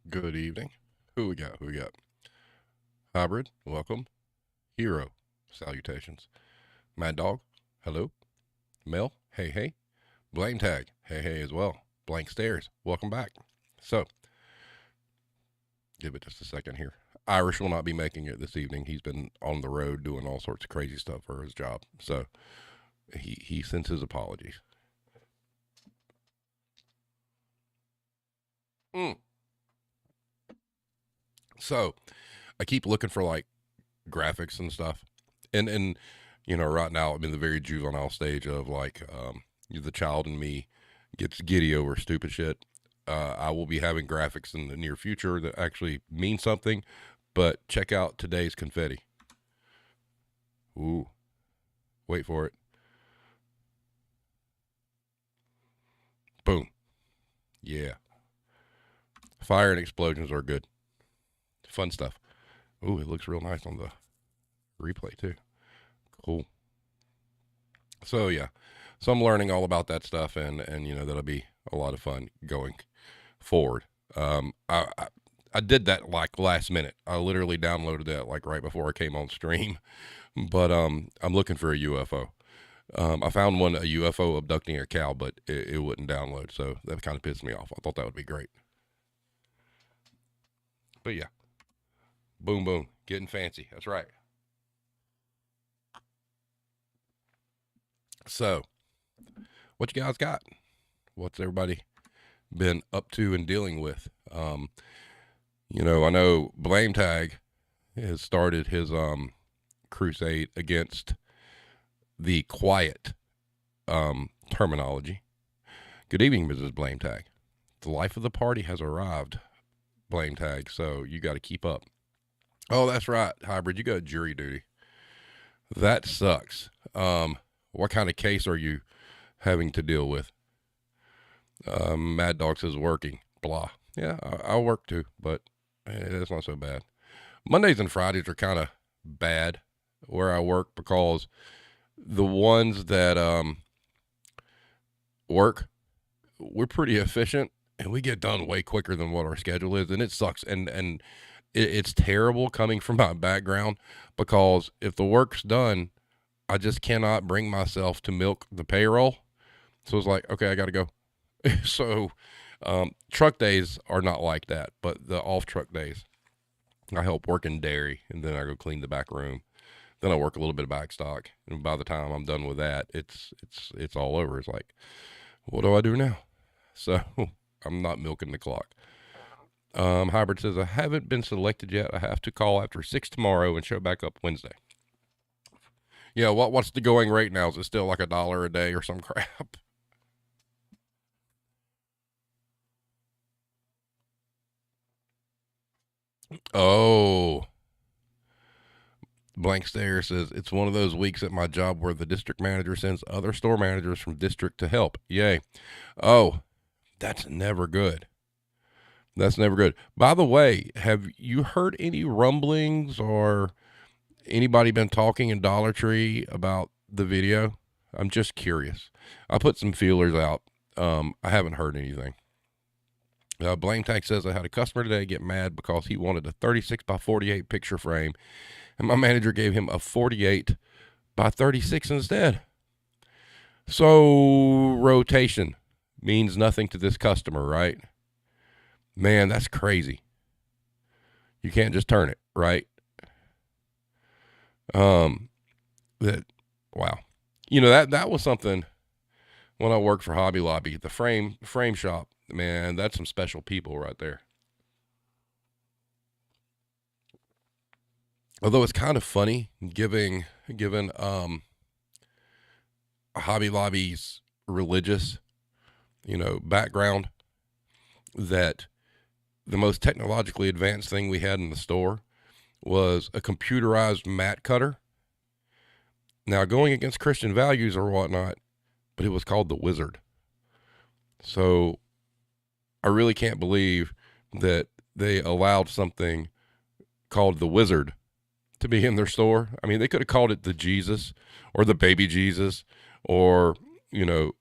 Good evening. Who we got? Who we got? Hybrid, welcome. Hero, salutations. Mad Dog, hello. Mel, hey, hey. Blame Tag, hey, hey as well. Blank Stairs, welcome back. So, give it just a second here. Irish will not be making it this evening. He's been on the road doing all sorts of crazy stuff for his job. So, he sends his apologies. Mm. So, I keep looking for like graphics and stuff. And right now I'm in the very juvenile stage of like the child in me gets giddy over stupid shit. I will be having graphics in the near future that actually mean something, but check out today's confetti. Ooh, wait for it. Boom. Yeah. Fire and explosions are good. Fun stuff. Ooh, it looks real nice on the replay too. Cool. So yeah, so I'm learning all about that stuff, and that'll be a lot of fun going forward. I did that like last minute. I literally downloaded that like right before I came on stream, but I'm looking for a UFO. I found one, a UFO abducting a cow, but it wouldn't download, so that kind of pissed me off. I thought that would be great. But yeah, boom, boom, getting fancy. That's right. So, what you guys got? What's everybody been up to and dealing with? I know Blame Tag has started his crusade against the quiet terminology. Good evening, Mrs. Blame Tag. The life of the party has arrived, Blame Tag, so you got to keep up. Oh, that's right, Hybrid. You got jury duty. That sucks. What kind of case are you having to deal with? Mad Dog says working. Blah. Yeah, I work too, but it's not so bad. Mondays and Fridays are kind of bad where I work because the ones that work, we're pretty efficient and we get done way quicker than what our schedule is, and it sucks. And it's terrible coming from my background because if the work's done, I just cannot bring myself to milk the payroll. So it's like, okay, I got to go. So truck days are not like that, but the off truck days, I help work in dairy, and then I go clean the back room. Then I work a little bit of back stock, and by the time I'm done with that, it's all over. It's like, what do I do now? So I'm not milking the clock. Hybrid says I haven't been selected yet. I have to call after 6 tomorrow and show back up Wednesday. Yeah, what's the going rate now? Is it still like $1 a day or some crap? Oh, Blank stare says, it's one of those weeks at my job where the district manager sends other store managers from district to help. Yay. Oh, that's never good. That's never good. By the way, have you heard any rumblings or anybody been talking in Dollar Tree about the video? I'm just curious. I put some feelers out. I haven't heard anything. Blame Tag says, I had a customer today get mad because he wanted a 36 by 48 picture frame, and my manager gave him a 48 by 36 instead. So rotation means nothing to this customer, right? Man, that's crazy. You can't just turn it, right? That wow. You know, that was something when I worked for Hobby Lobby, the frame shop. Man, that's some special people right there. Although it's kind of funny given Hobby Lobby's religious, background, that the most technologically advanced thing we had in the store was a computerized mat cutter. Now, going against Christian values or whatnot, but it was called the Wizard. So I really can't believe that they allowed something called the Wizard to be in their store. I mean, they could have called it the Jesus or the baby Jesus or, the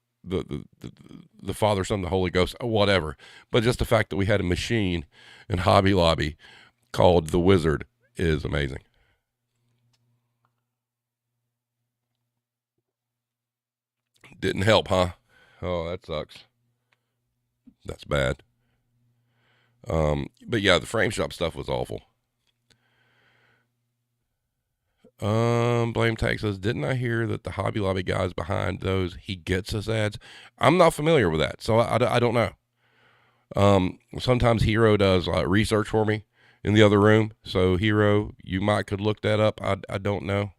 Father, Son, the Holy Ghost, whatever. But just the fact that we had a machine in Hobby Lobby called the Wizard is amazing. Didn't help, huh? Oh, that sucks. That's bad. But yeah, the frame shop stuff was awful. Blame Tag says, didn't I hear that the Hobby Lobby guy's behind those He Gets Us ads? I'm not familiar with that, so I don't know. Sometimes Hero does research for me in the other room. So Hero, you could look that up. I don't know.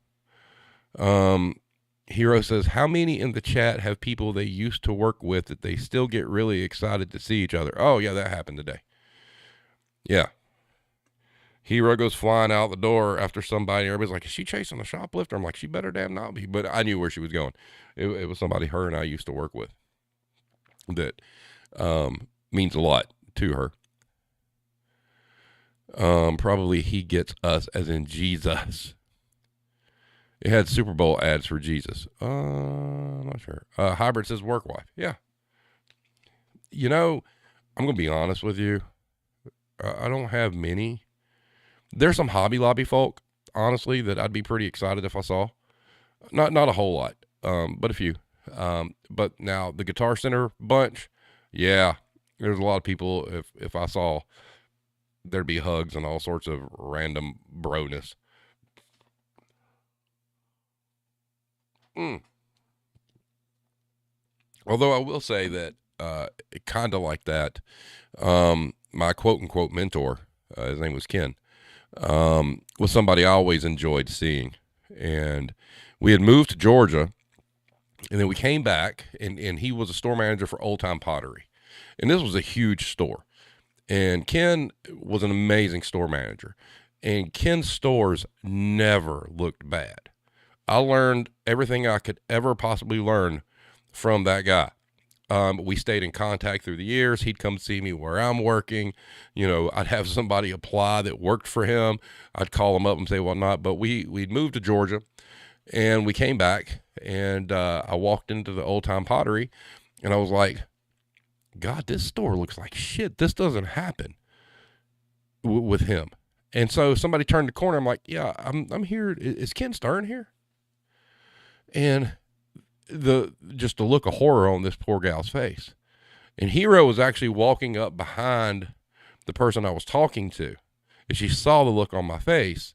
Hero says, how many in the chat have people they used to work with that they still get really excited to see each other? Oh yeah, that happened today. Yeah. Hero goes flying out the door after somebody. Everybody's like, is she chasing a shoplifter? I'm like, she better damn not be. But I knew where she was going. It was somebody her and I used to work with that means a lot to her. Probably He Gets Us as in Jesus. It had Super Bowl ads for Jesus. I'm not sure. Hybrid says work wife. Yeah. I'm going to be honest with you. I don't have many. There's some Hobby Lobby folk, honestly, that I'd be pretty excited if I saw. Not a whole lot, but a few. But now the Guitar Center bunch, yeah, there's a lot of people. If I saw, there'd be hugs and all sorts of random broness. Although I will say that kind of like that, my quote unquote mentor, his name was Ken, was somebody I always enjoyed seeing. And we had moved to Georgia, and then we came back, and he was a store manager for Old Time Pottery. And this was a huge store. And Ken was an amazing store manager. And Ken's stores never looked bad. I learned everything I could ever possibly learn from that guy. We stayed in contact through the years. He'd come see me where I'm working. I'd have somebody apply that worked for him. I'd call him up and say whatnot. But we'd moved to Georgia, and we came back, and I walked into the Old Time Pottery, and I was like, God, this store looks like shit. This doesn't happen with him. And so somebody turned the corner. I'm like, yeah, I'm here. Is Ken Stern here? And just the look of horror on this poor gal's face. And Hero was actually walking up behind the person I was talking to. And she saw the look on my face.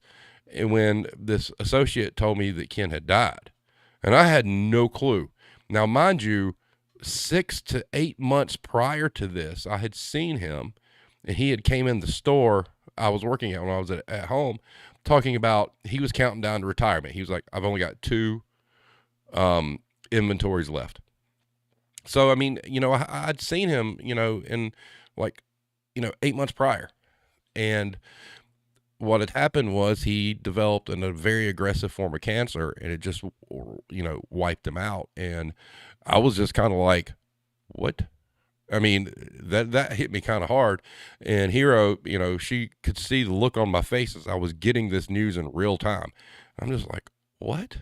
And when this associate told me that Ken had died, and I had no clue. Now, mind you, 6 to 8 months prior to this, I had seen him, and he had came in the store I was working at when I was at home, talking about he was counting down to retirement. He was like, I've only got 2 inventories left. So, I mean, I'd seen him, in 8 months prior. And what had happened was he developed a very aggressive form of cancer, and it just, wiped him out. And I was just kind of like, what? I mean, that hit me kind of hard. And Hero, she could see the look on my face as I was getting this news in real time. I'm just like, what?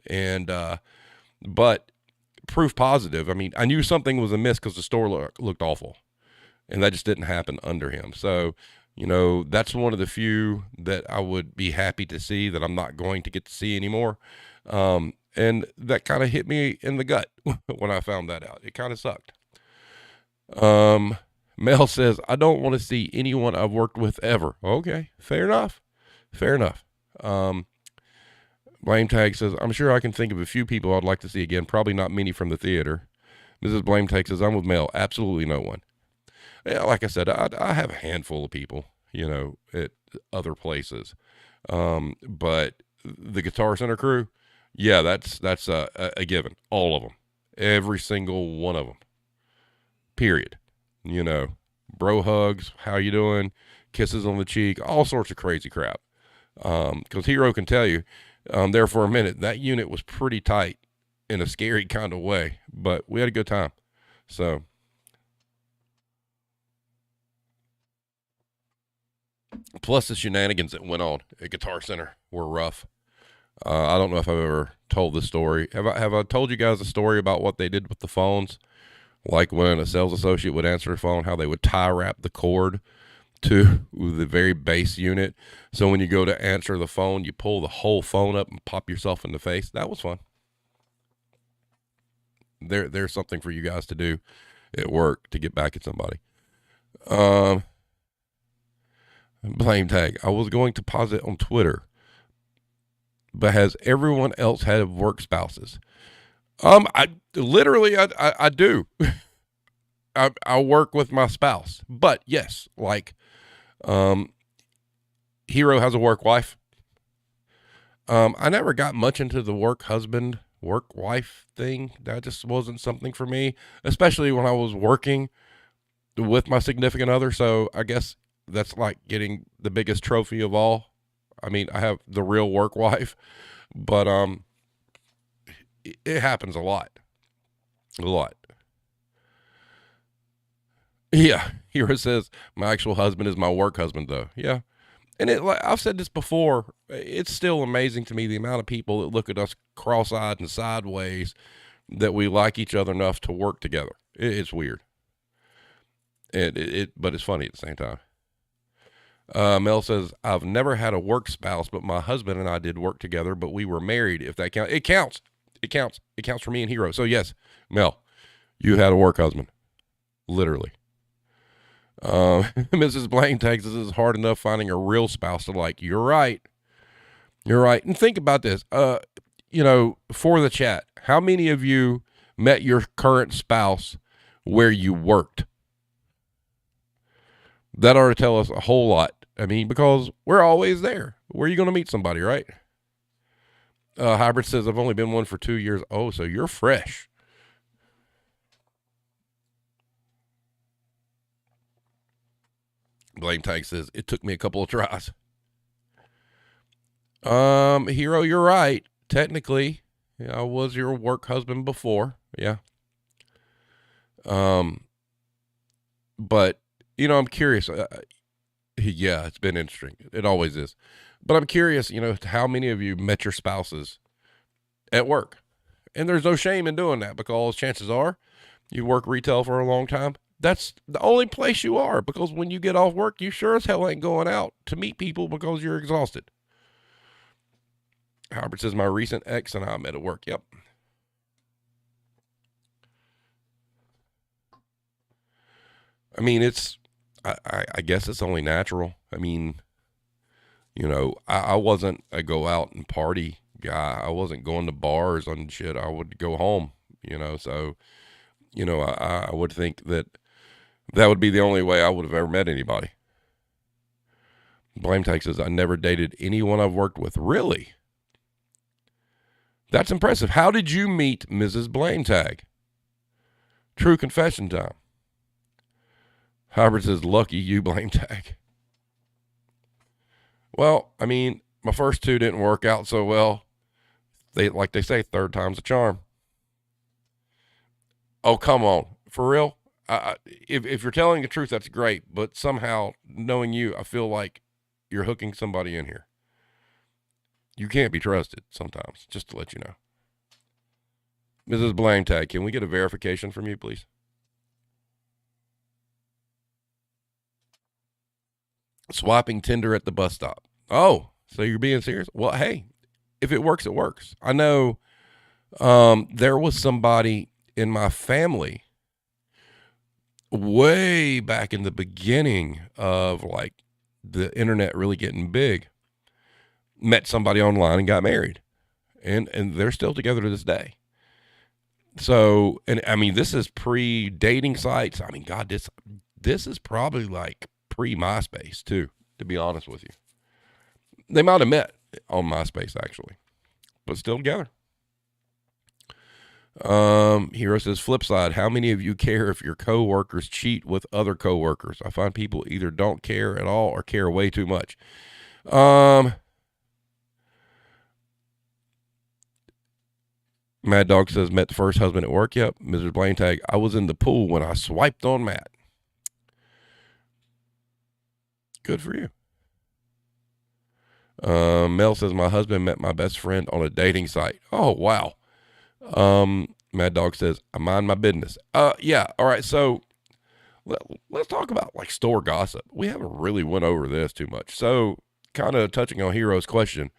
And but proof positive. I mean, I knew something was amiss because the store looked awful, and that just didn't happen under him. So, that's one of the few that I would be happy to see that I'm not going to get to see anymore. And that kind of hit me in the gut when I found that out. It kind of sucked. Mel says, I don't want to see anyone I've worked with ever. Okay, fair enough. Fair enough. Blame Tag says, I'm sure I can think of a few people I'd like to see again. Probably not many from the theater. Mrs. Blame Tag says, I'm with Mel. Absolutely no one. Yeah, like I said, I have a handful of people, at other places. But the Guitar Center crew, yeah, that's a given. All of them. Every single one of them. Period. Bro hugs, how you doing? Kisses on the cheek, all sorts of crazy crap. Because Hero can tell you, there for a minute, that unit was pretty tight in a scary kind of way, but we had a good time. So, plus the shenanigans that went on at Guitar Center were rough. I don't know if I've ever told this story. Have I told you guys a story about what they did with the phones? Like when a sales associate would answer the phone, how they would tie wrap the cord to the very base unit. So when you go to answer the phone, you pull the whole phone up and pop yourself in the face. That was fun. There's something for you guys to do at work to get back at somebody. Blame Tag. I was going to pause it on Twitter, but has everyone else had work spouses? I do. I work with my spouse, but yes, like, Hero has a work wife. I never got much into the work husband, work wife thing. That just wasn't something for me, especially when I was working with my significant other. So I guess that's like getting the biggest trophy of all. I mean, I have the real work wife, but, it happens a lot. A lot. Yeah. Hero says, my actual husband is my work husband, though. Yeah. And I've said this before, it's still amazing to me the amount of people that look at us cross-eyed and sideways that we like each other enough to work together. It's weird. But it's funny at the same time. Mel says, I've never had a work spouse, but my husband and I did work together, but we were married, if that counts. It counts. It counts. It counts for me and Hero. So yes, Mel, you had a work husband. Literally. Mrs. Blaine takes this is hard enough finding a real spouse to like. You're right. You're right. And think about this. For the chat, how many of you met your current spouse where you worked? That ought to tell us a whole lot. I mean, because we're always there. Where are you going to meet somebody, right? Hybrid says, I've only been one for 2 years. Oh, so you're fresh. Blame Tank says, it took me a couple of tries. Hero, you're right. Technically, I was your work husband before. Yeah. But, I'm curious. Yeah, it's been interesting. It always is. But I'm curious, how many of you met your spouses at work? And there's no shame in doing that because chances are you work retail for a long time. That's the only place you are because when you get off work, you sure as hell ain't going out to meet people because you're exhausted. Howard says, my recent ex and I met at work. Yep. I mean, I guess it's only natural. I mean, I wasn't a go out and party guy. I wasn't going to bars and shit. I would go home, so, I would think that would be the only way I would have ever met anybody. Blame Tag says, I never dated anyone I've worked with. Really? That's impressive. How did you meet Mrs. Blame Tag? True confession time. Howard says, lucky you, Blame Tag. Well, I mean, my first two didn't work out so well. Like they say, third time's a charm. Oh, come on. For real? If you're telling the truth, that's great. But somehow, knowing you, I feel like you're hooking somebody in here. You can't be trusted sometimes, just to let you know. Mrs. Blank Tag, can we get a verification from you, please? Swapping Tinder at the bus stop. Oh, so you're being serious? Well, hey, if it works, it works. I know there was somebody in my family way back in the beginning of like the internet really getting big, met somebody online and got married, and they're still together to this day. So, and I mean, this is pre dating sites. I mean, God, this is probably like pre MySpace too, to be honest with you. They might have met on MySpace actually, but still together. Hero says, flip side, how many of you care if your coworkers cheat with other coworkers? I find people either don't care at all or care way too much. Mad Dog says, met the first husband at work. Yep. Mrs. Blaine Tag, I was in the pool when I swiped on Matt. Good for you. Mel says, my husband met my best friend on a dating site. Oh, wow. Mad Dog says, I mind my business. Yeah. All right. So let's talk about like store gossip. We haven't really went over this too much. So kind of touching on Hero's question.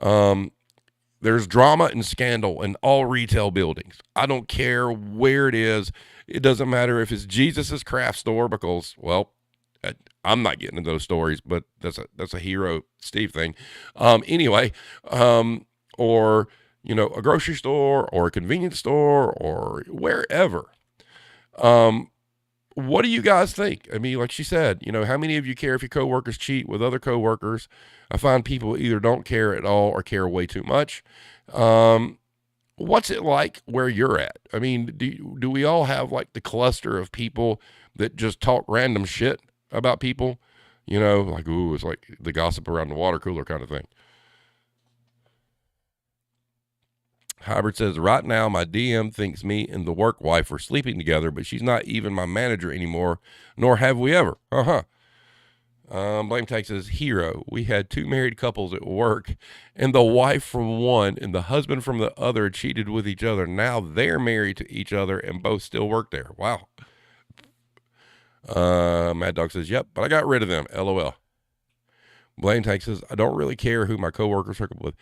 There's drama and scandal in all retail buildings. I don't care where it is. It doesn't matter if it's Jesus's craft store because, well, I'm not getting into those stories, but that's a Hero Steve thing. Anyway, or a grocery store or a convenience store or wherever. What do you guys think? I mean, like she said, how many of you care if your coworkers cheat with other coworkers? I find people either don't care at all or care way too much. What's it like where you're at? I mean, do we all have like the cluster of people that just talk random shit about people? Like, ooh, it's like the gossip around the water cooler kind of thing. Hybrid says, right now my DM thinks me and the work wife are sleeping together, but she's not even my manager anymore, nor have we ever. Blame Tag says, Hero, we had two married couples at work, and the wife from one and the husband from the other cheated with each other. Now they're married to each other and both still work there. Wow. Mad Dog says, yep, but I got rid of them. LOL. Blame Tag says, I don't really care who my coworkers hook up with.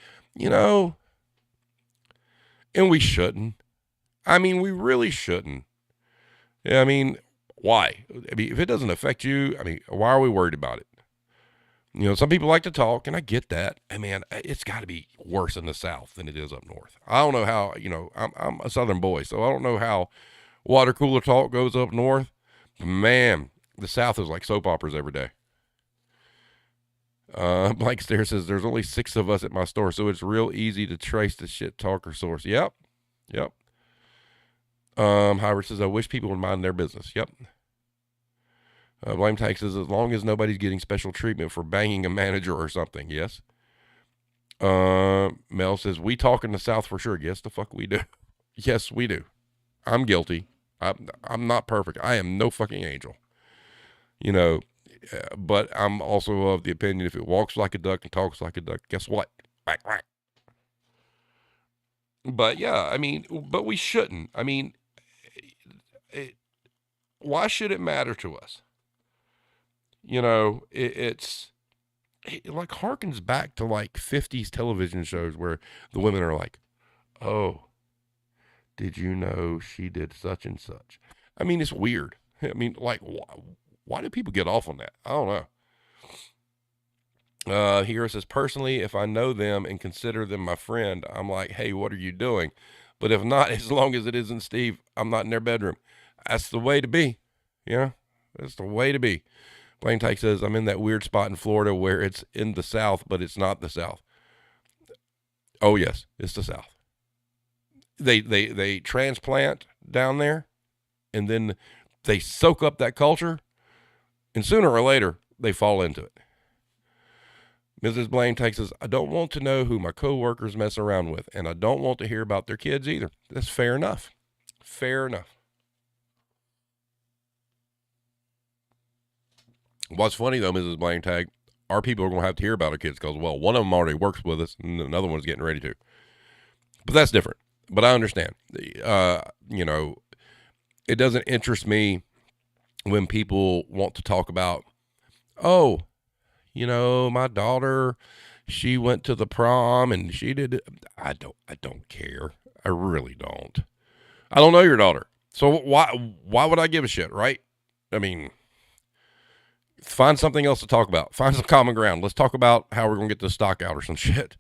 And we shouldn't. I mean, we really shouldn't. I mean, why? I mean, if it doesn't affect you, I mean, why are we worried about it? Some people like to talk, and I get that. I mean, it's got to be worse in the South than it is up north. I don't know how, I'm a Southern boy, so I don't know how water cooler talk goes up north. Man, the South is like soap operas every day. Blank Stare says, there's only 6 of us at my store, so it's real easy to trace the shit talker source. Yep. Howard says, I wish people would mind their business. Yep. Blame Tag says, as long as nobody's getting special treatment for banging a manager or something. Yes. Mel says, we talk in the South for sure. Yes, the fuck we do. Yes, we do. I'm guilty. I'm not perfect. I am no fucking angel. But I'm also of the opinion if it walks like a duck and talks like a duck, guess what? Quack, quack. But yeah, I mean, but we shouldn't. I mean, why should it matter to us? It like harkens back to like 50s television shows where the women are like, oh, did you know she did such and such? I mean, it's weird. I mean, like, why do people get off on that? I don't know. Hero says, personally, if I know them and consider them my friend, I'm like, hey, what are you doing? But if not, as long as it isn't Steve, I'm not in their bedroom. That's the way to be. That's the way to be. Blaine Tyke says, I'm in that weird spot in Florida where it's in the South, but it's not the South. Oh, yes, it's the South. They transplant down there, and then they soak up that culture, and sooner or later, they fall into it. Mrs. Blaine takes us, I don't want to know who my coworkers mess around with, and I don't want to hear about their kids either. That's fair enough. Fair enough. What's funny though, Mrs. Blaine Tag, our people are going to have to hear about our kids because, well, one of them already works with us, and another one's getting ready to. But that's different. But I understand. You know, it doesn't interest me when people want to talk about, oh, you know, my daughter, she went to the prom and she did it. I don't care. I really don't. I don't know your daughter. So why would I give a shit, right? I mean, find something else to talk about. Find some common ground. Let's talk about how we're going to get the stock out or some shit.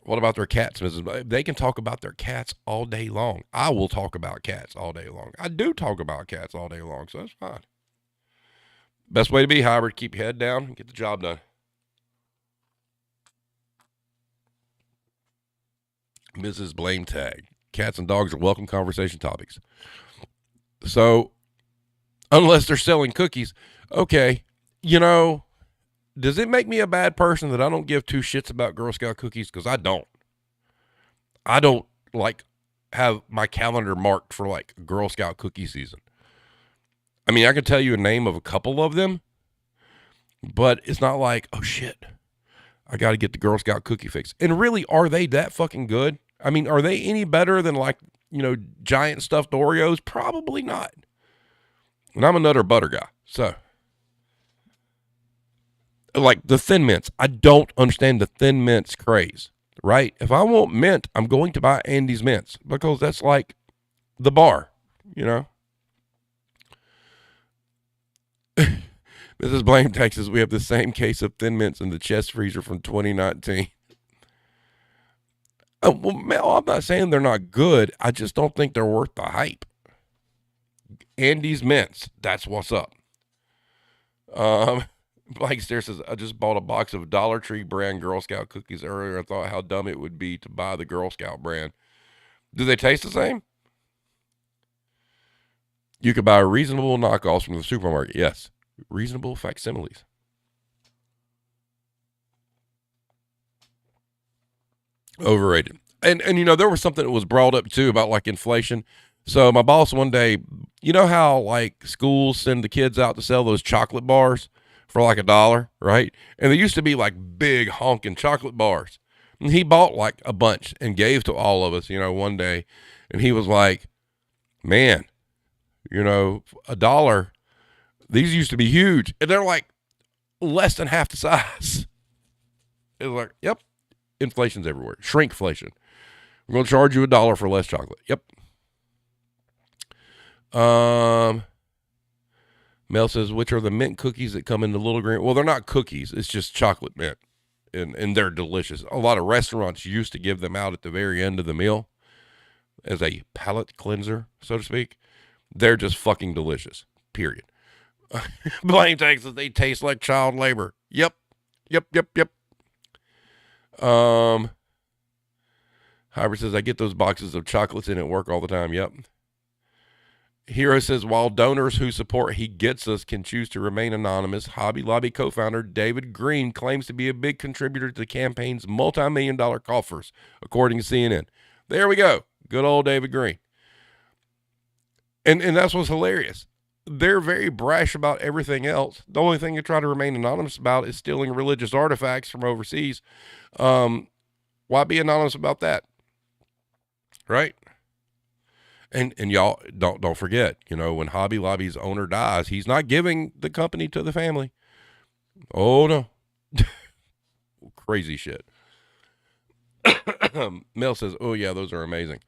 What about their cats, Mrs. They can talk about their cats all day long. I will talk about cats all day long. I do talk about cats all day long, so that's fine. Best way to be, hybrid, keep your head down and get the job done. Mrs. Blame Tag. Cats and dogs are welcome conversation topics. So, unless they're selling cookies, okay, you know, does it make me a bad person that I don't give two shits about Girl Scout cookies? Because I don't. I don't, like, have my calendar marked for, like, Girl Scout cookie season. I mean, I can tell you a name of a couple of them, but it's not like, oh, shit, I got to get the Girl Scout cookie fix. And really, are they that fucking good? I mean, are they any better than, like, you know, giant stuffed Oreos? Probably not. And I'm a Nutter Butter guy, so. Like the Thin Mints. I don't understand the Thin Mints craze, right? If I want mint, I'm going to buy Andy's Mints because that's like the bar, you know? Mrs. Blame Texas, we have the same case of Thin Mints in the chest freezer from 2019. Well, Mel, I'm not saying they're not good. I just don't think they're worth the hype. Andy's Mints, that's what's up. Blake Stair says, I just bought a box of Dollar Tree brand Girl Scout cookies earlier. I thought how dumb it would be to buy the Girl Scout brand. Do they taste the same? You could buy reasonable knockoffs from the supermarket. Yes. Reasonable facsimiles. Overrated. And you know, there was something that was brought up too about like inflation. So my boss one day, you know how like schools send the kids out to sell those chocolate bars for like $1, right? And there used to be like big honking chocolate bars. And he bought like a bunch and gave to all of us, you know, one day. And he was like, man, you know, $1, these used to be huge. And they're like less than half the size. It was like, yep, inflation's everywhere. Shrinkflation. We're going to charge you $1 for less chocolate. Yep. Mel says, which are the mint cookies that come in the little green? Well, they're not cookies. It's just chocolate mint. And they're delicious. A lot of restaurants used to give them out at the very end of the meal as a palate cleanser, so to speak. They're just fucking delicious. Period. Blame Texas, they taste like child labor. Yep. Hybrid says, I get those boxes of chocolates in at work all the time. Yep. Hero says, while donors who support He Gets Us can choose to remain anonymous, Hobby Lobby co-founder David Green claims to be a big contributor to the campaign's multi-million-dollar coffers, according to CNN. There we go. Good old David Green. And that's what's hilarious. They're very brash about everything else. The only thing they try to remain anonymous about is stealing religious artifacts from overseas. Why be anonymous about that? Right? And y'all don't forget, you know, when Hobby Lobby's owner dies, he's not giving the company to the family. Oh no. Crazy shit. Mel says, oh yeah, those are amazing.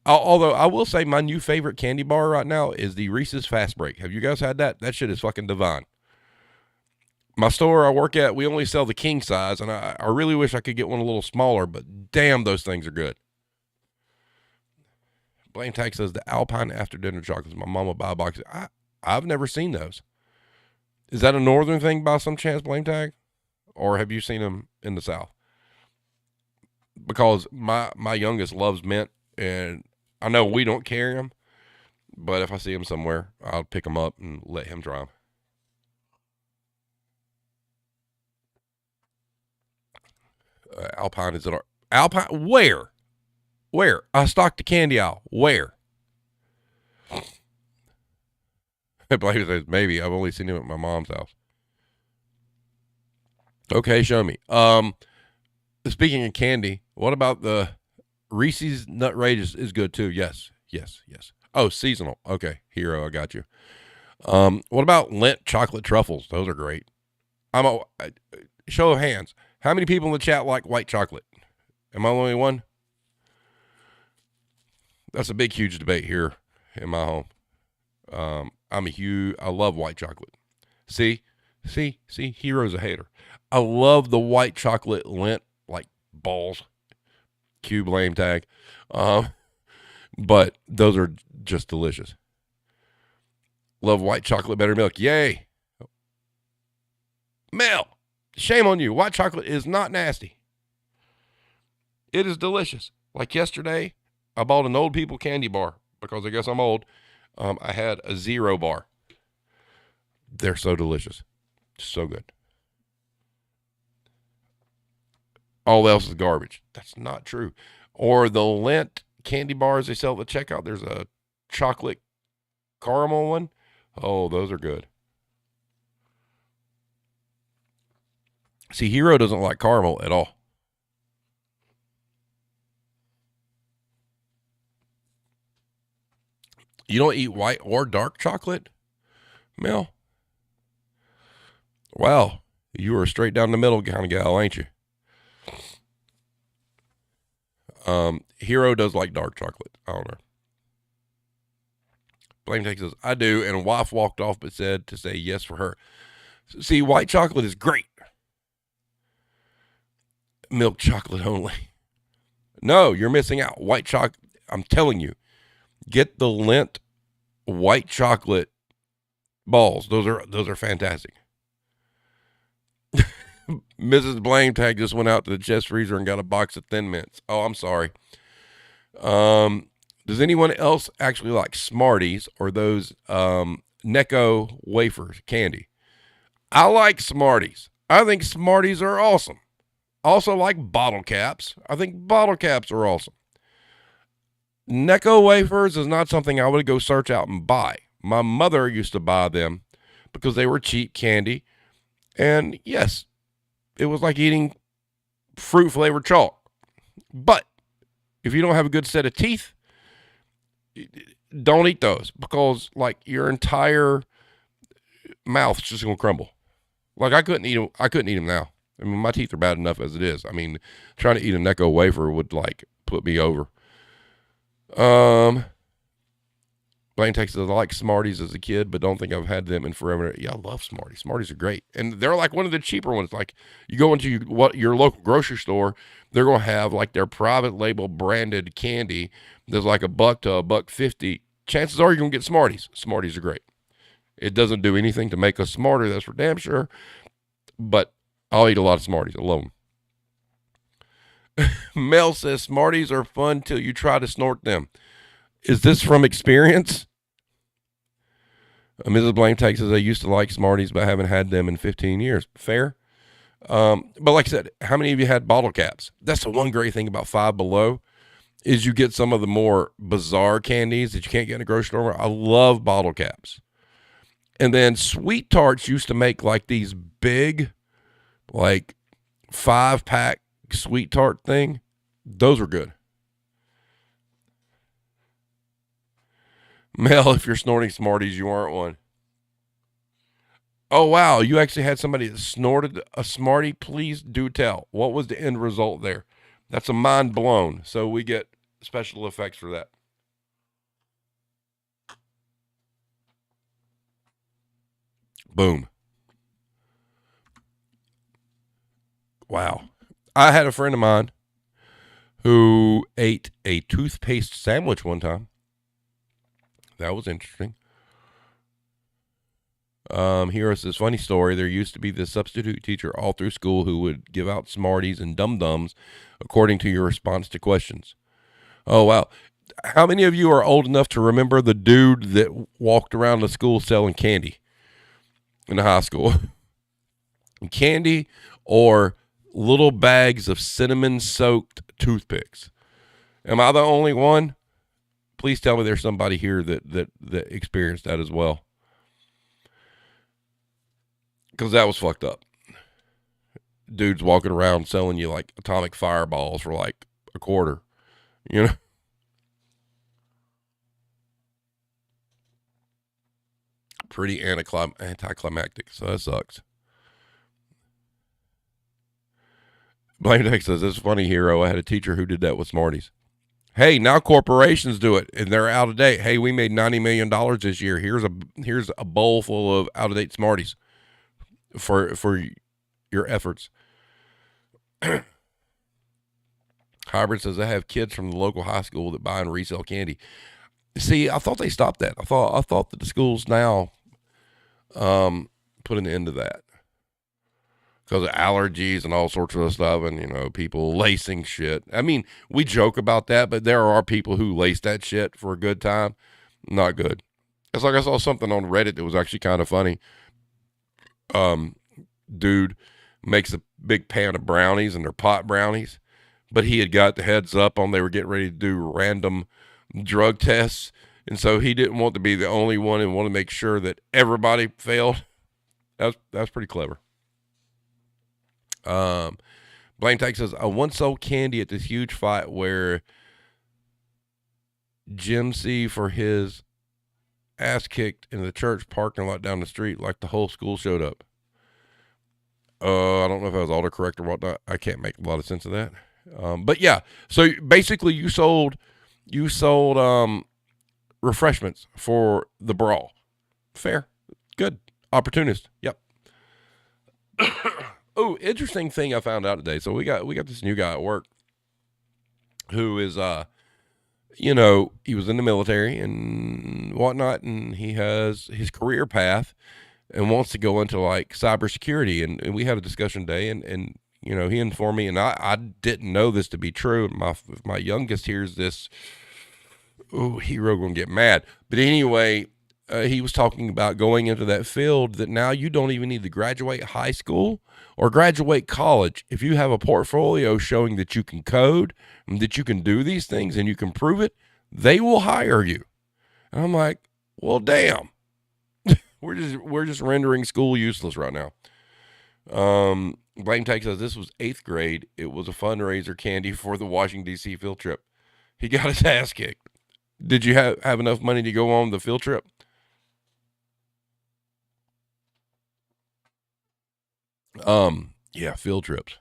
Although I will say my new favorite candy bar right now is the Reese's Fast Break. Have you guys had that? That shit is fucking divine. My store I work at, we only sell the king size, and I really wish I could get one a little smaller, but damn, those things are good. Blaine Tag says the Alpine after dinner chocolates. My mom will buy a box. I've never seen those. Is that a northern thing by some chance, Blaine Tag? Or have you seen them in the South? Because my youngest loves mint, and I know we don't carry them, but if I see them somewhere, I'll pick them up and let him try them. Alpine is it Alpine? Where? Where? I stocked the candy aisle. Where? Blake says maybe. I've only seen him at my mom's house. Okay, show me. Speaking of candy, what about the Reese's Nut Rage is good too. Yes. Oh, seasonal. Okay, Hero, I got you. What about Lindt chocolate truffles? Those are great. Show of hands. How many people in the chat like white chocolate? Am I the only one? That's a big, huge debate here in my home. I love white chocolate. See, Hero's a hater. I love the white chocolate Lindt, like balls. Cube lame tag. But those are just delicious. Love white chocolate buttermilk. Yay. Mel, shame on you. White chocolate is not nasty. It is delicious. Like yesterday, I bought an old people candy bar because I guess I'm old. I had a zero bar. They're so delicious. So good. All else is garbage. That's not true. Or the Lindt candy bars they sell at the checkout. There's a chocolate caramel one. Oh, those are good. See, Hero doesn't like caramel at all. You don't eat white or dark chocolate, Mel? Wow, you are a straight down the middle kind of gal, ain't you? Hero does like dark chocolate. I don't know. Blame Texas. I do, and wife walked off but said to say yes for her. See, white chocolate is great. Milk chocolate only. No, you're missing out. White chocolate. I'm telling you, get the Lindt white chocolate balls. Those are fantastic. Mrs. Blame Tag just went out to the chest freezer and got a box of Thin Mints. Oh, I'm sorry. Does anyone else actually like Smarties or those Necco wafers candy? I like Smarties. I think Smarties are awesome. Also like bottle caps. I think bottle caps are awesome. Necco wafers is not something I would go search out and buy. My mother used to buy them because they were cheap candy. And yes, it was like eating fruit flavored chalk. But if you don't have a good set of teeth, don't eat those because like your entire mouth's just going to crumble. Like I couldn't eat them now. I mean, my teeth are bad enough as it is. I mean, trying to eat a Necco wafer would like put me over. Blaine Texas, I like Smarties as a kid, but don't think I've had them in forever. Yeah, I love Smarties. Smarties are great. And they're like one of the cheaper ones. Like you go into your local grocery store, they're going to have like their private label branded candy. There's like $1 to $1.50. Chances are you're going to get Smarties. Smarties are great. It doesn't do anything to make us smarter. That's for damn sure. But I'll eat a lot of Smarties. I love them. Mel says Smarties are fun till you try to snort them. Is this from experience? Mrs. Blame Tag says I used to like Smarties, but I haven't had them in 15 years. Fair. But like I said, how many of you had bottle caps? That's the one great thing about Five Below is you get some of the more bizarre candies that you can't get in a grocery store. I love bottle caps. And then Sweet Tarts used to make like these big, like 5-pack Sweet Tart thing. Those were good. Mel, if you're snorting Smarties, you aren't one. Oh, wow. You actually had somebody that snorted a Smartie. Please do tell. What was the end result there? That's a mind blown. So we get special effects for that. Boom. Wow. I had a friend of mine who ate a toothpaste sandwich one time. That was interesting. Here is this funny story. There used to be this substitute teacher all through school who would give out Smarties and Dum-Dums according to your response to questions. Oh, wow. How many of you are old enough to remember the dude that walked around the school selling candy in the high school? Candy or little bags of cinnamon-soaked toothpicks. Am I the only one? Please tell me there's somebody here that experienced that as well. Because that was fucked up. Dudes walking around selling you like atomic fireballs for like a quarter. You know? Pretty anticlimactic, so that sucks. Blame Tech says, "This is funny, hero. I had a teacher who did that with Smarties. Hey, now corporations do it, and they're out of date. Hey, we made $90 million this year. Here's a bowl full of out of date Smarties for your efforts." Hybrid says, "I have kids from the local high school that buy and resell candy." See, I thought they stopped that. I thought that the schools now put an end to that because of allergies and all sorts of stuff, and people lacing shit. I mean, we joke about that, but there are people who lace that shit for a good time. Not good. It's like I saw something on Reddit that was actually kind of funny. Dude makes a big pan of brownies, and they're pot brownies, but he had got the heads up on they were getting ready to do random drug tests, and so he didn't want to be the only one and want to make sure that everybody failed. That's pretty clever. Blame Tech says, "I once sold candy at this huge fight where Jim C for his ass kicked in the church parking lot down the street, like the whole school showed up." I don't know if I was autocorrect or whatnot. I can't make a lot of sense of that. But yeah, so basically you sold refreshments for the brawl. Fair. Good. Opportunist. Yep. Oh, interesting thing I found out today. So we got this new guy at work who is he was in the military and whatnot, and he has his career path and wants to go into like cybersecurity. And we had a discussion today, and he informed me, and I didn't know this to be true. If my youngest hears this, hero gonna get mad. But anyway, he was talking about going into that field that now you don't even need to graduate high school or graduate college. If you have a portfolio showing that you can code and that you can do these things and you can prove it, they will hire you. And I'm like, well, damn. We're just rendering school useless right now. Blame Tech says, "This was 8th grade. It was a fundraiser candy for the Washington, D.C. field trip. He got his ass kicked." Did you have enough money to go on the field trip? Yeah, field trips.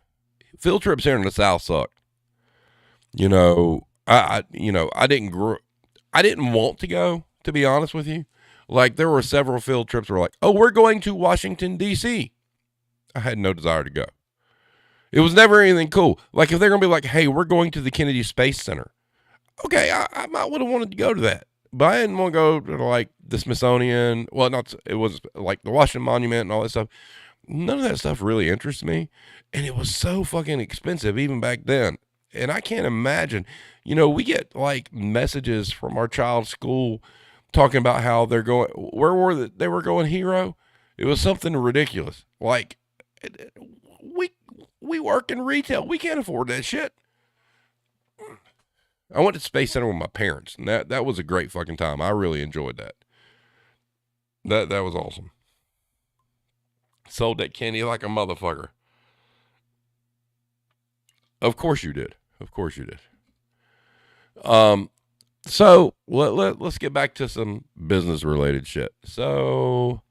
Field trips here in the South suck. I didn't want to go, to be honest with you. Like, there were several field trips where like, "Oh, we're going to Washington, D.C." I had no desire to go. It was never anything cool. Like, if they're going to be like, "Hey, we're going to the Kennedy Space Center." Okay, I might would have wanted to go to that. But I didn't want to go to, like, the Smithsonian. Well, it was, like, the Washington Monument and all that stuff. None of that stuff really interests me. And it was so fucking expensive even back then. And I can't imagine. We get, like, messages from our child's school talking about how they're going. Where were they were going, hero? It was something ridiculous. Like, we work in retail. We can't afford that shit. I went to Space Center with my parents, and that was a great fucking time. I really enjoyed that. That was awesome. Sold that candy like a motherfucker. Of course you did. Of course you did. So let's get back to some business related shit. So,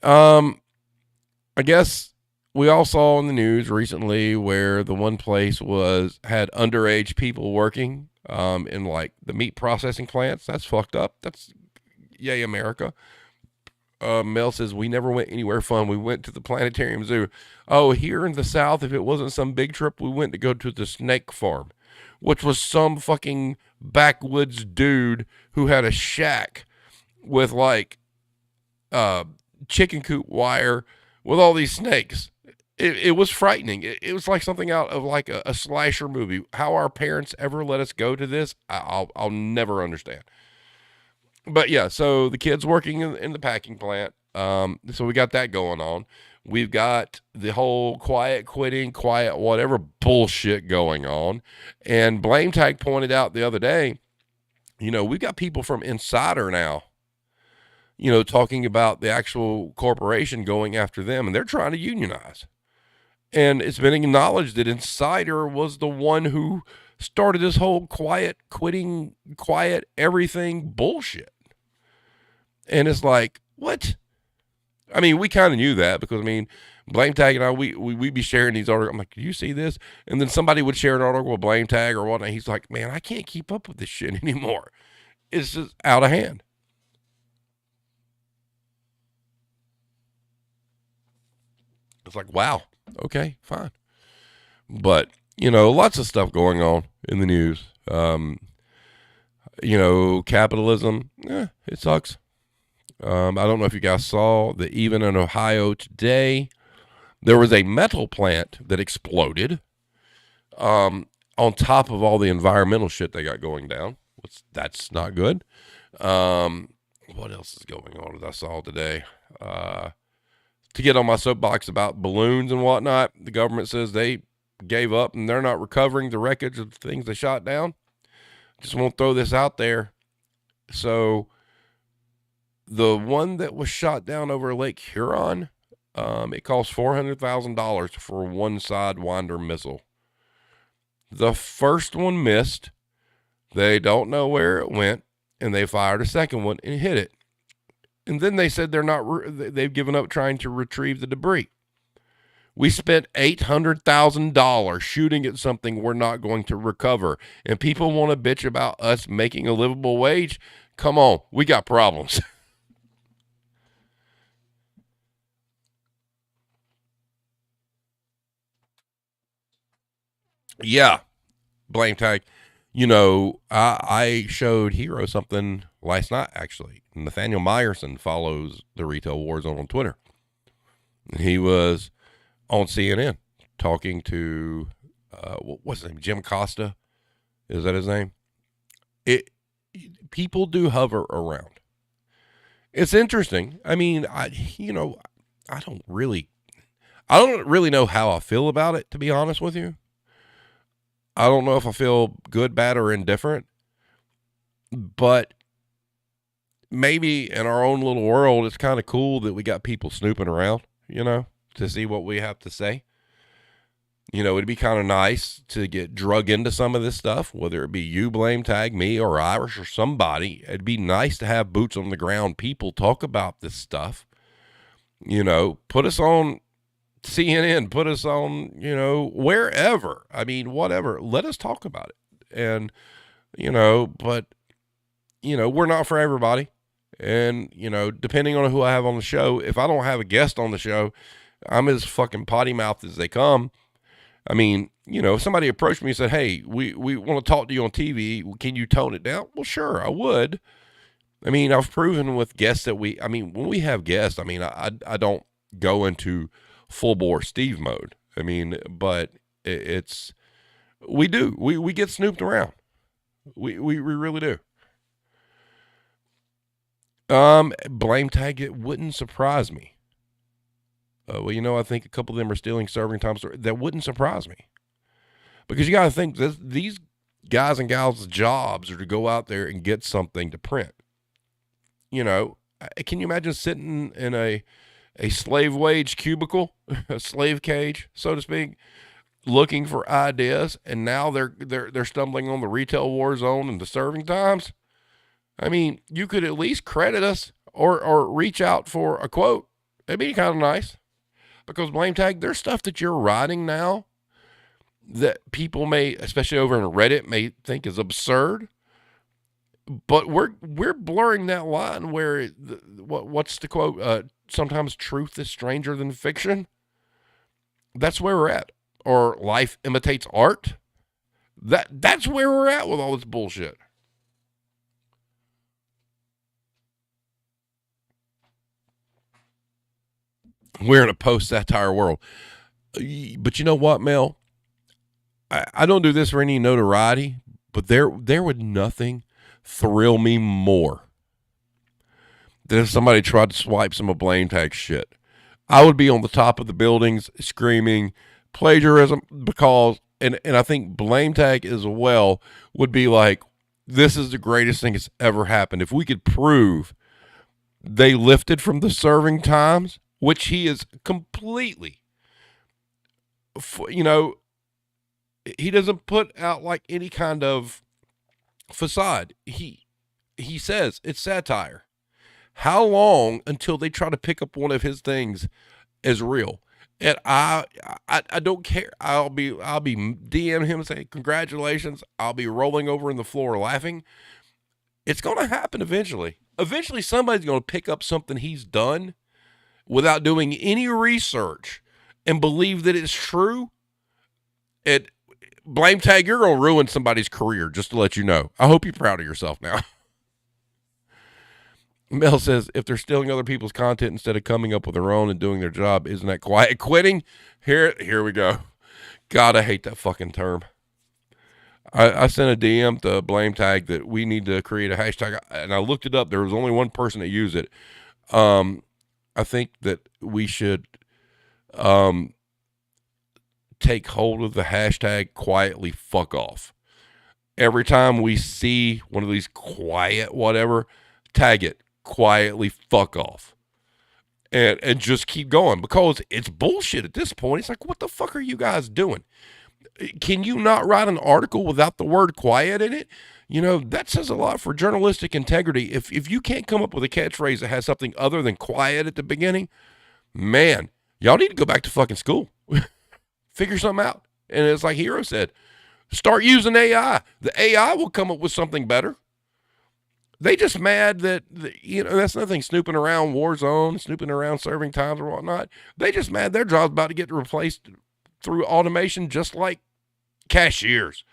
I guess we all saw in the news recently where the one place had underage people working in like the meat processing plants. That's fucked up. That's yay America. Mel says, "We never went anywhere fun. We went to the planetarium zoo." Oh, here in the South, if it wasn't some big trip, we went to go to the snake farm, which was some fucking backwoods dude who had a shack with like chicken coop wire with all these snakes. It was frightening. It was like something out of like a slasher movie. How our parents ever let us go to this, I'll never understand. But yeah, so the kids working in the packing plant. So we got that going on. We've got the whole quiet quitting, quiet whatever bullshit going on. And Blame Tag pointed out the other day, we've got people from Insider now, talking about the actual corporation going after them, and they're trying to unionize. And it's been acknowledged that Insider was the one who started this whole quiet quitting, quiet everything bullshit. And it's like, what? I mean, we kind of knew that because, Blame Tag and I, we'd be sharing these articles. I'm like, do you see this? And then somebody would share an article with Blame Tag or whatnot. He's like, man, I can't keep up with this shit anymore. It's just out of hand. It's like, wow, okay, fine. But, lots of stuff going on in the news. Capitalism, it sucks. I don't know if you guys saw that even in Ohio today, there was a metal plant that exploded on top of all the environmental shit they got going down. That's not good. What else is going on that I saw today? To get on my soapbox about balloons and whatnot, the government says they gave up and they're not recovering the wreckage of the things they shot down. Just want to throw this out there. So the one that was shot down over Lake Huron, it cost $400,000 for one Sidewinder missile. The first one missed. They don't know where it went, and they fired a second one and hit it. And then they said they've given up trying to retrieve the debris. We spent $800,000 shooting at something we're not going to recover. And people want to bitch about us making a livable wage? Come on, we got problems. Yeah, Blame Tag. I showed Hero something last night, actually. Nathaniel Meyerson follows the Retail Warzone on Twitter. He was on CNN talking to, what's his name? Jim Costa? Is that his name? People do hover around. It's interesting. I don't really know how I feel about it, to be honest with you. I don't know if I feel good, bad, or indifferent, but maybe in our own little world, it's kind of cool that we got people snooping around, to see what we have to say. It'd be kind of nice to get drug into some of this stuff, whether it be you, Blame Tag, me, or Irish, or somebody. It'd be nice to have boots on the ground people talk about this stuff. Put us on CNN, put us on, wherever. Whatever. Let us talk about it. And, but, we're not for everybody. And, depending on who I have on the show, if I don't have a guest on the show, I'm as fucking potty mouthed as they come. If somebody approached me and said, hey, we want to talk to you on TV, can you tone it down? Well, sure, I would. I've proven with guests that when we have guests, I don't go into full bore Steve mode. But we do. We get snooped around. We really do. Blame Tag, it wouldn't surprise me. I think a couple of them are stealing serving time. That wouldn't surprise me. Because you got to think, these guys and gals' jobs are to go out there and get something to print. Can you imagine sitting in a slave wage cubicle, a slave cage, so to speak, looking for ideas, and now they're stumbling on the Retail Warzone and the serving times? You could at least credit us or reach out for a quote. It'd be kind of nice. Because Blame Tag, there's stuff that you're writing now that people may, especially over in Reddit, may think is absurd. But we're blurring that line where what's the quote? Sometimes truth is stranger than fiction. That's where we're at. Or life imitates art. That's where we're at with all this bullshit. We're in a post-satire world. But you know what, Mel? I don't do this for any notoriety, but there would nothing thrill me more than if somebody tried to swipe some of Blame Tag shit. I would be on the top of the buildings screaming plagiarism because, and I think blame tag as well would be like, this is the greatest thing that's ever happened. If we could prove they lifted from the serving times, which he is completely, you know, he doesn't put out like any kind of facade. He says it's satire. How long until they try to pick up one of his things as real? And I don't care. I'll be DM him and say congratulations. I'll be rolling over in the floor laughing. It's going to happen eventually. Eventually, somebody's going to pick up something he's done without doing any research and believe that it's true. It blame tag. You're going to ruin somebody's career. Just to let you know. I hope you're proud of yourself now. Mel says, if they're stealing other people's content instead of coming up with their own and doing their job, isn't that quiet quitting? Here we go. God, I hate that fucking term. I sent a DM to blame tag that we need to create a hashtag, and I looked it up. There was only one person that used it. I think that we should take hold of the hashtag quietly fuck off. Every time we see one of these quiet whatever, tag it. Quietly fuck off and just keep going because it's bullshit at this point. It's like, what the fuck are you guys doing? Can you not write an article without the word quiet in it? You know, that says a lot for journalistic integrity. If you can't come up with a catchphrase that has something other than quiet at the beginning, man, y'all need to go back to fucking school. Figure something out. And it's like Hero said, start using AI. The AI will come up with something better. They just mad that, you know, that's nothing snooping around Warzone, snooping around serving times or whatnot. They just mad their job's about to get replaced through automation just like cashiers.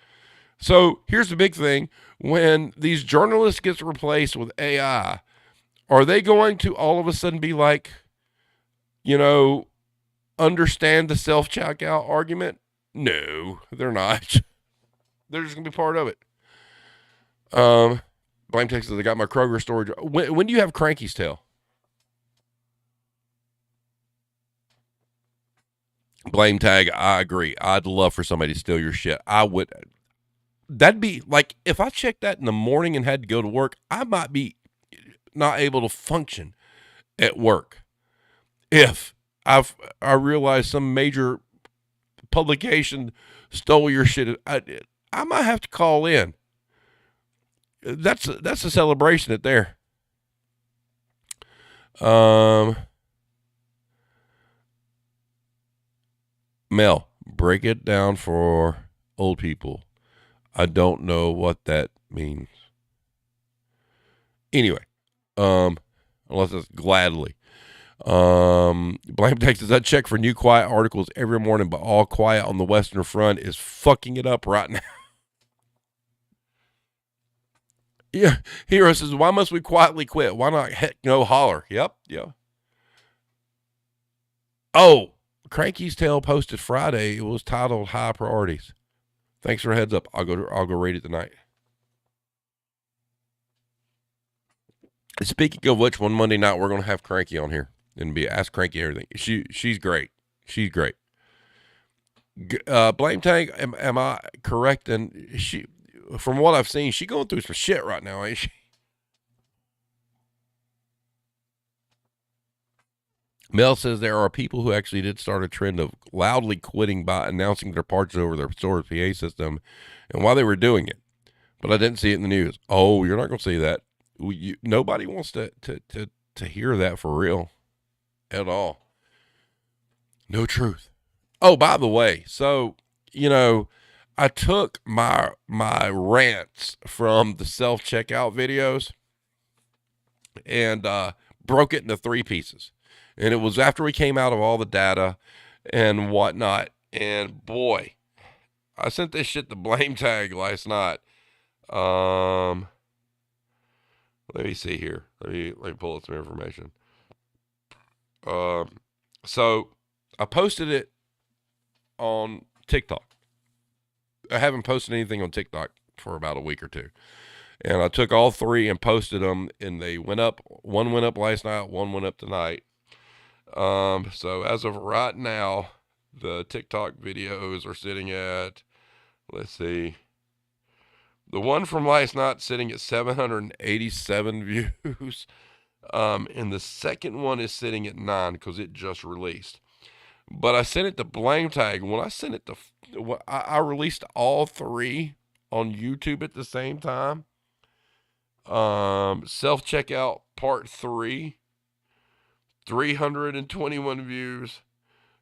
So here's the big thing. When these journalists get replaced with AI, are they going to all of a sudden be like, you know, understand the self-checkout argument? No, they're not. They're just going to be part of it. Blame Texas, I got my Kroger storage. When do you have Cranky's Tail? Blame tag, I agree. I'd love for somebody to steal your shit. I would. That'd be like, if I checked that in the morning and had to go to work, I might be not able to function at work. If I realize some major publication stole your shit, I might have to call in. That's a celebration at there. Mel, break it down for old people. I don't know what that means. Anyway, unless it's gladly. Blame Texas, I check for new quiet articles every morning, but all quiet on the Western Front is fucking it up right now. Yeah, Hero says, why must we quietly quit? Why not heck no holler? Yep, yeah. Oh, Cranky's Tale posted Friday. It was titled High Priorities. Thanks for a heads up. I'll go read it tonight. Speaking of which, one Monday night we're gonna have Cranky on here and be ask Cranky everything. She's great. She's great. Blame Tank, am I correct? And she, from what I've seen, she going through some shit right now, ain't she? Mel says there are people who actually did start a trend of loudly quitting by announcing their parts over their store's PA system and while they were doing it. But I didn't see it in the news. Oh, you're not going to see that. Nobody wants to hear that for real at all. No truth. Oh, by the way, so, you know, I took my rants from the self-checkout videos and broke it into 3 pieces. And it was after we came out of all the data and whatnot. And boy, I sent this shit to Blame Tag last night. Let me see here. Let me pull up some information. So I posted it on TikTok. I haven't posted anything on TikTok for about a week or two. And I took all 3 and posted them, and they went up. One went up last night, one went up tonight. So as of right now, the TikTok videos are sitting at, let's see, the one from last night sitting at 787 views. And the second one is sitting at 9 because it just released. But I sent it to Blame Tag. When I sent it to, I released all three on YouTube at the same time. Self checkout part 3, 321 views.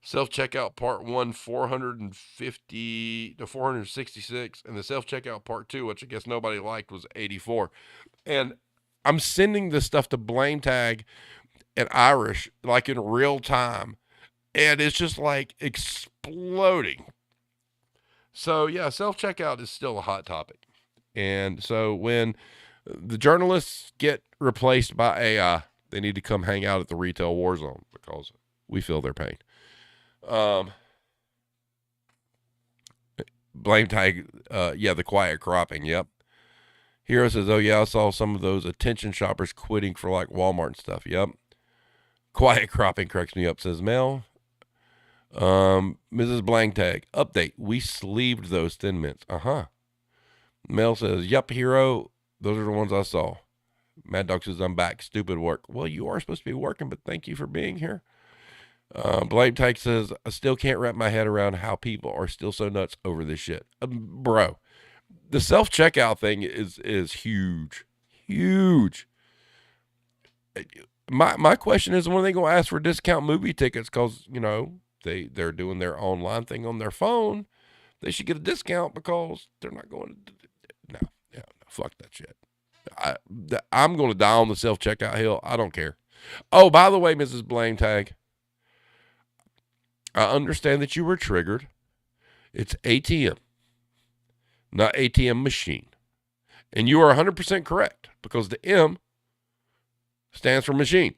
Self checkout part 1, 450 to 466, and the self checkout part 2, which I guess nobody liked, was 84. And I'm sending this stuff to Blame Tag and Irish like in real time, and it's just like exploding. So yeah, self checkout is still a hot topic. And so when the journalists get replaced by AI, they need to come hang out at the retail war zone because we feel their pain. Blame Tag, yeah, the quiet cropping, yep. Hero says, oh yeah, I saw some of those attention shoppers quitting for like Walmart and stuff, yep. Quiet cropping cracks me up, says Mel. Mrs. Blank Tag, update, we sleeved those Thin Mints, Mel says, yep, Hero, those are the ones I saw. Mad Dog says, I'm back, stupid work. Well, you are supposed to be working, but thank you for being here. Blame Tyke says, I still can't wrap my head around how people are still so nuts over this shit. Bro, the self-checkout thing is huge. Huge. My question is, when are they going to ask for discount movie tickets? Because, you know, they're doing their online thing on their phone. They should get a discount because they're not going to. No, fuck that shit. I'm going to die on the self-checkout hill. I don't care. Oh, by the way, Mrs. Blame Tag, I understand that you were triggered. It's ATM, not ATM machine. And you are 100% correct because the M stands for machine.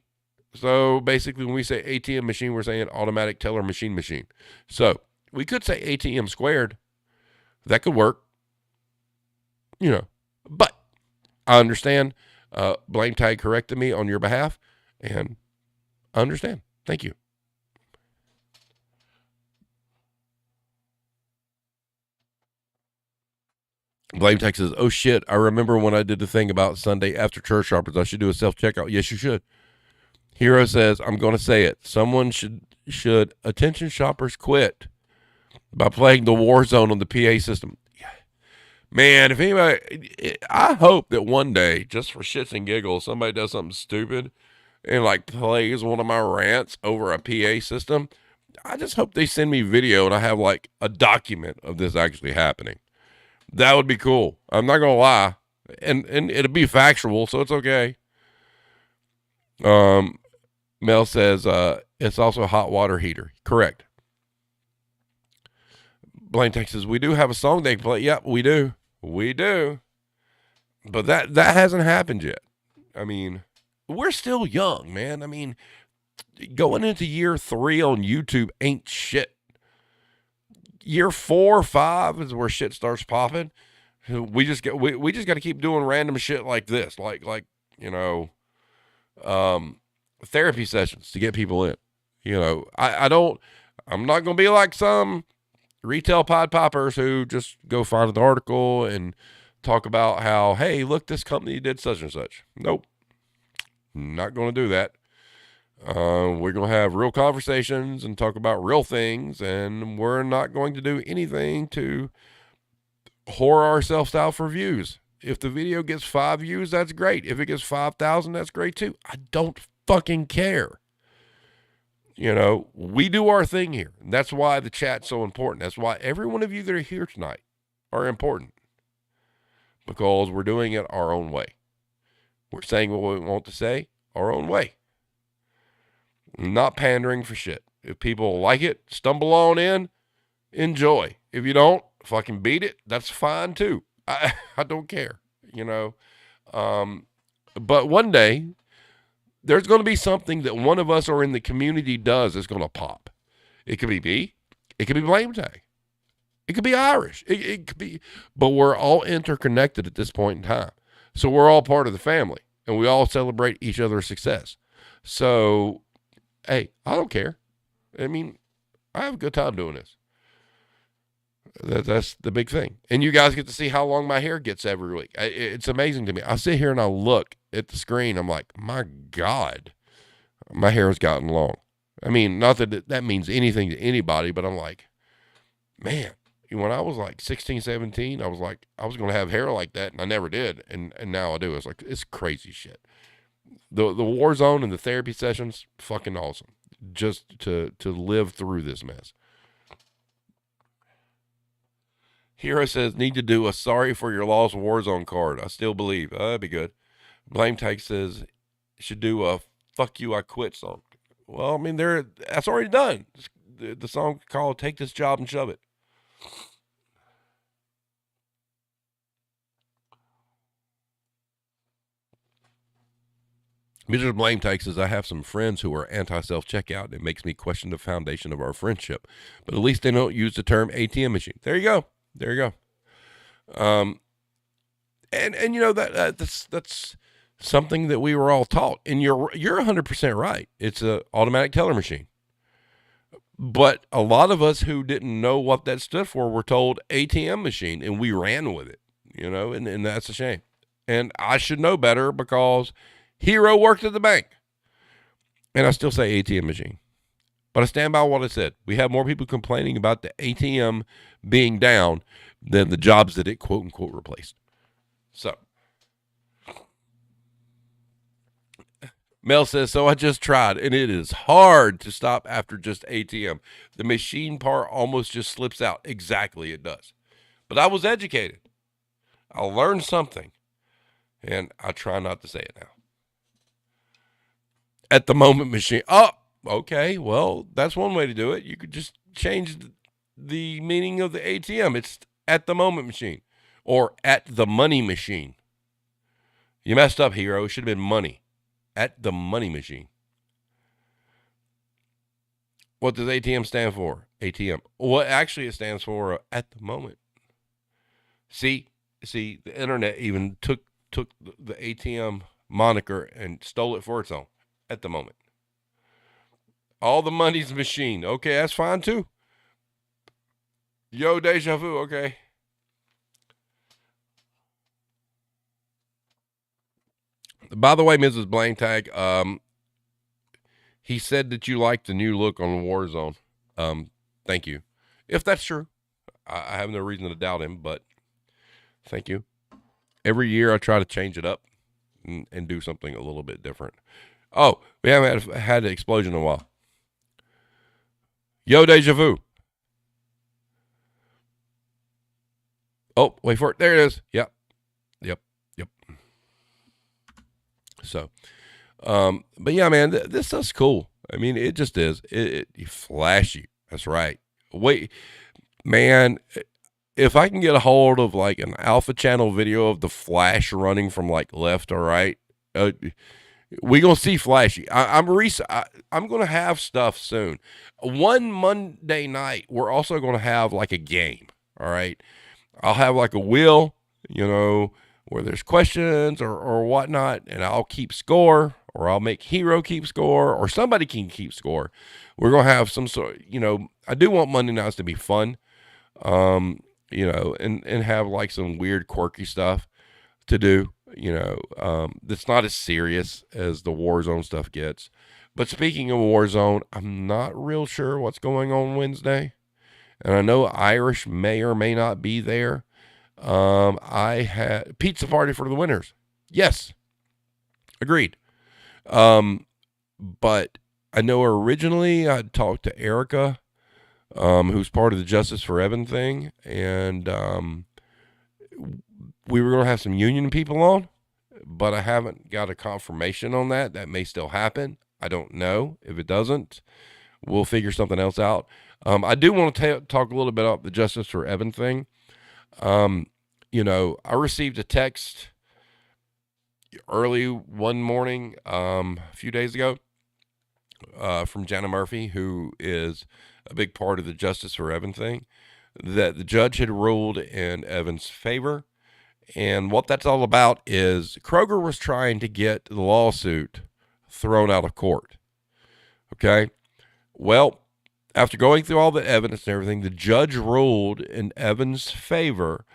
So basically when we say ATM machine, we're saying automatic teller machine. So we could say ATM squared. That could work. You know, but I understand. Blame Tag corrected me on your behalf, and I understand. Thank you. Blame Tag says, oh shit, I remember when I did the thing about Sunday after church shoppers, I should do a self-checkout. Yes, you should. Hero says, I'm going to say it. Someone should attention shoppers quit by playing the war zone on the PA system. Man, if anybody, I hope that one day, just for shits and giggles, somebody does something stupid and like plays one of my rants over a PA system. I just hope they send me video and I have like a document of this actually happening. That would be cool. I'm not going to lie. And it'll be factual, so it's okay. Mel says, it's also a hot water heater. Correct. Blaine Texas, we do have a song they can play. Yep, we do. We do. But that hasn't happened yet. I mean, we're still young, man. I mean, going into year 3 on YouTube ain't shit. Year 4 or 5 is where shit starts popping. We just got to keep doing random shit like this, like you know, therapy sessions to get people in. You know, I'm not gonna be like some retail pod poppers who just go find an article and talk about how, hey, look, this company did such and such. Nope, not gonna do that. We're going to have real conversations and talk about real things, and we're not going to do anything to whore ourselves out for views. If the video gets 5 views, that's great. If it gets 5,000, that's great too. I don't fucking care. You know, we do our thing here. And that's why the chat's so important. That's why every one of you that are here tonight are important, because we're doing it our own way. We're saying what we want to say our own way. Not pandering for shit. If people like it, stumble on in, enjoy. If you don't, fucking beat it. That's fine too. I don't care, you know. But one day, there's going to be something that one of us or in the community does that's going to pop. It could be me. It could be Blame Tag. It could be Irish. It could be, but we're all interconnected at this point in time. So we're all part of the family, and we all celebrate each other's success. So Hey, I don't care. I mean, I have a good time doing this. That's the big thing. And you guys get to see how long my hair gets every week. It's amazing to me. I sit here and I look at the screen. I'm like, my God, my hair has gotten long. I mean, not that that means anything to anybody, but I'm like, man, when I was like 16, 17, I was like, I was going to have hair like that, and I never did. And now I do. It's like, it's crazy shit. The war zone and the therapy sessions, fucking awesome. Just to live through this mess. Hero says, need to do a sorry for your lost Warzone card. I still believe. That'd be good. Blame Tag says, should do a fuck you, I quit song. Well, I mean, that's already done. The song called Take This Job and Shove It. Mr. Blame Tag says, I have some friends who are anti-self checkout, and it makes me question the foundation of our friendship. But at least they don't use the term ATM machine. There you go. There you go. And you know that's something that we were all taught, and you're 100% right. It's a automatic teller machine. But a lot of us who didn't know what that stood for were told ATM machine, and we ran with it, you know, and that's a shame. And I should know better because Hero worked at the bank, and I still say ATM machine. But I stand by what I said. We have more people complaining about the ATM being down than the jobs that it quote unquote replaced. So, Mel says, so I just tried, and it is hard to stop after just ATM. The machine part almost just slips out. Exactly, it does. But I was educated. I learned something, and I try not to say it now. At the moment machine. Oh, okay. Well, that's one way to do it. You could just change the meaning of the ATM. It's at the moment machine or at the money machine. You messed up, Hero. It should have been money. At the money machine. What does ATM stand for? ATM. Well, actually, it stands for at the moment. See, the internet even took the ATM moniker and stole it for its own. At the moment. All the money's machine. Okay, that's fine too. Yo, deja vu. Okay. By the way, Mrs. Blanktag, he said that you like the new look on Warzone. Thank you. If that's true, I have no reason to doubt him, but thank you. Every year I try to change it up and do something a little bit different. Oh, we haven't had an explosion in a while. Yo, deja vu. Oh, wait for it. There it is. Yep. So, but yeah, man, this stuff's cool. I mean, it just is. It flashy. That's right. Wait, man, if I can get a hold of like an Alpha Channel video of the Flash running from like left or right, we gonna see flashy. I'm gonna have stuff soon. One Monday night, we're also gonna have like a game. All right, I'll have like a wheel, you know, where there's questions or whatnot, and I'll keep score, or I'll make Hero keep score, or somebody can keep score. We're gonna have some sort, you know. I do want Monday nights to be fun, you know, and have like some weird, quirky stuff to do. You know, that's not as serious as the Warzone stuff gets. But speaking of Warzone, I'm not real sure what's going on Wednesday. And I know Irish may or may not be there. I had pizza party for the winners. Yes. Agreed. But I know originally I talked to Erica, who's part of the Justice for Evan thing. And, we were going to have some union people on, but I haven't got a confirmation on that. That may still happen. I don't know. If it doesn't, we'll figure something else out. I do want to talk a little bit about the Justice for Evan thing. You know, I received a text early one morning, a few days ago, from Jana Murphy, who is a big part of the Justice for Evan thing, that the judge had ruled in Evan's favor. And what that's all about is Kroger was trying to get the lawsuit thrown out of court. Okay. Well, after going through all the evidence and everything, the judge ruled in Evans' favor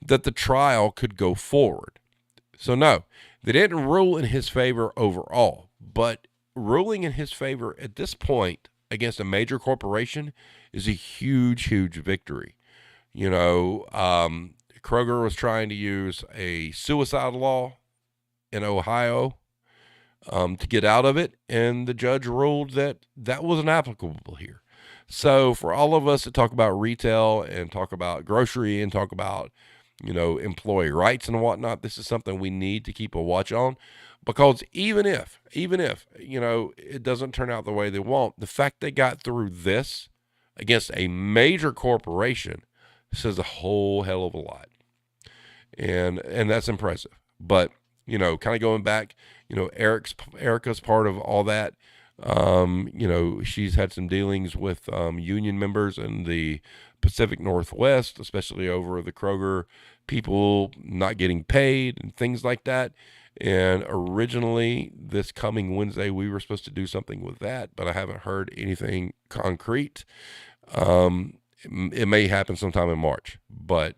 that the trial could go forward. So, no, they didn't rule in his favor overall, but ruling in his favor at this point against a major corporation is a huge, huge victory. You know, Kroger was trying to use a suicide law in Ohio to get out of it, and the judge ruled that that wasn't applicable here. So for all of us that talk about retail and talk about grocery and talk about, employee rights and whatnot, this is something we need to keep a watch on, because even if, it doesn't turn out the way they want, the fact they got through this against a major corporation says a whole hell of a lot. And that's impressive. But, kind of going back, Erica's part of all that. She's had some dealings with union members in the Pacific Northwest, especially over the Kroger people not getting paid and things like that. And originally, this coming Wednesday, we were supposed to do something with that, but I haven't heard anything concrete. It may happen sometime in March, but,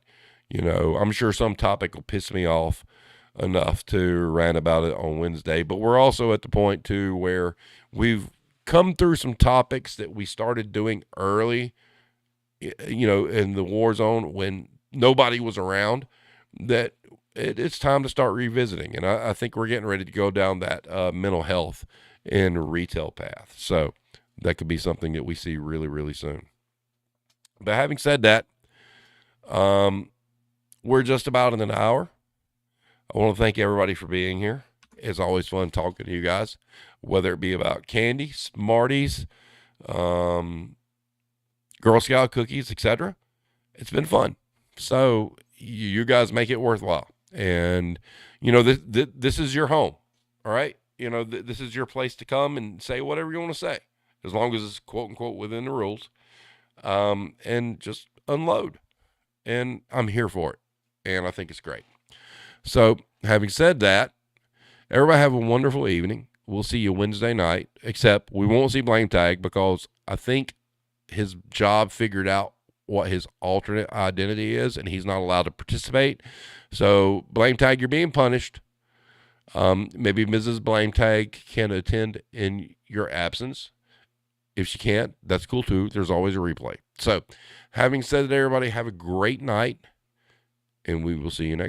I'm sure some topic will piss me off enough to rant about it on Wednesday. But we're also at the point, too, where we've come through some topics that we started doing early, in the war zone when nobody was around, that it's time to start revisiting. And I think we're getting ready to go down that mental health and retail path. So that could be something that we see really, really soon. But having said that, we're just about in an hour. I want to thank everybody for being here. It's always fun talking to you guys, whether it be about candy, Smarties, Girl Scout cookies, etc. It's been fun. So you guys make it worthwhile. And, this is your home, all right? This is your place to come and say whatever you want to say, as long as it's quote unquote within the rules, and just unload. And I'm here for it. And I think it's great. So having said that, everybody have a wonderful evening. We'll see you Wednesday night, except we won't see Blame Tag because I think his job figured out what his alternate identity is, and he's not allowed to participate. So Blame Tag, you're being punished. Maybe Mrs. Blame Tag can attend in your absence. If she can't, that's cool too. There's always a replay. So having said that, everybody have a great night, and we will see you next